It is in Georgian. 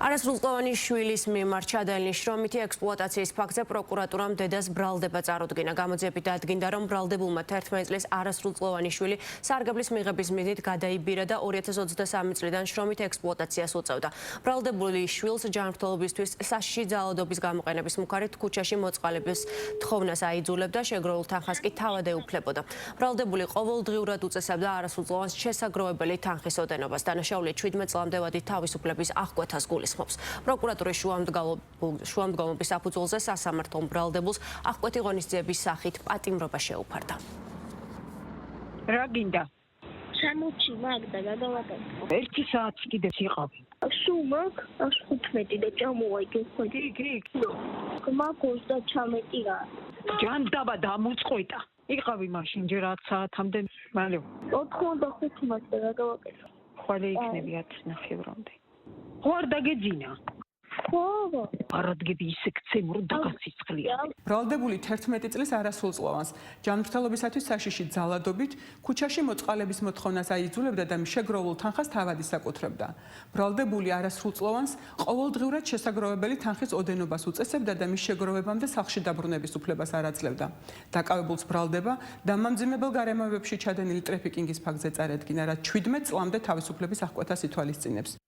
არასრულწლოვანი შვილის მიმართ ჩადენილი შრომითი ექსპლუატაციის ფაქტზე პროკურატურამ დედას ბრალდება წარუდგინა. გამოძიებით დადგინდა, რომ ბრალდებულმა 11 წლის არასრულწლოვანი შვილი სარგებლის მიღების მიზნით გადაიბირა და 2023 წლიდან შრომით ექსპლუატაციას უწევდა. ბრალდებული შვილს ჯანმრთელობისთვის საშიში ძალადობის გამოყენების მუქარით ქუჩაში მოწყალების თხოვნას აიძულებდა, შეგროვილ თანხას კი თავად ეუფლებოდა. ბრალდებული ყოველდღიურად უწესებდა არასრულწლოვანს შესაგროვებელი თანხის ოდენობას. დანაშაული 17 წლამდე ვადით თავისუფლების აღკვეთას გულისხმობს. პროკურატურის შუამდგომობის საფუძველზე სასამართლომ ბრალდებულს აღკვეთი ღონისძიების სახით პატიმრობა შეუფარდა. რა გინდა? შემოჩი მაგ და გადავაკეთე. 1 საათი კიდეც იყავი. სულ მაგ 15 და ჩამოვაიდე ხოლმე. იქ. მაგ 39 რა. ჯანდაბა დამუწყვეტა. იყავი მაშინ ჯერ 10 საათამდე, მალე 95 და გადავაკეთე. ხვალე იქნები 10:30-მდე. ხო არ დაგეძინა? ხო. არადგები ისე ქცემურ დაგაციცხრია. ბრალდებული 11 წლის არასრულწლოვანს ჯანმრთელობისათვის საშიში ძალადობით ქუჩაში მოწყალების მოთხოვნას აიძულებდა და შეგროვილ თანხას თავად ისაკუთრებდა. ბრალდებული არასრულწლოვანს ყოველდღიურად შესაგროვებელი თანხის ოდენობას უწესებდა და მის შეგროვებამდე სახლში დაბრუნების უფლებას არ აძლევდა. დაკავებულს ბრალდება დამამძიმებელ გარემოებებში ჩადენილი ტრეფიკინგის ფაქტზე წარედგინა, რაც 17 წლამდე თავისუფლების აღკვეთას ითვალისწინებს.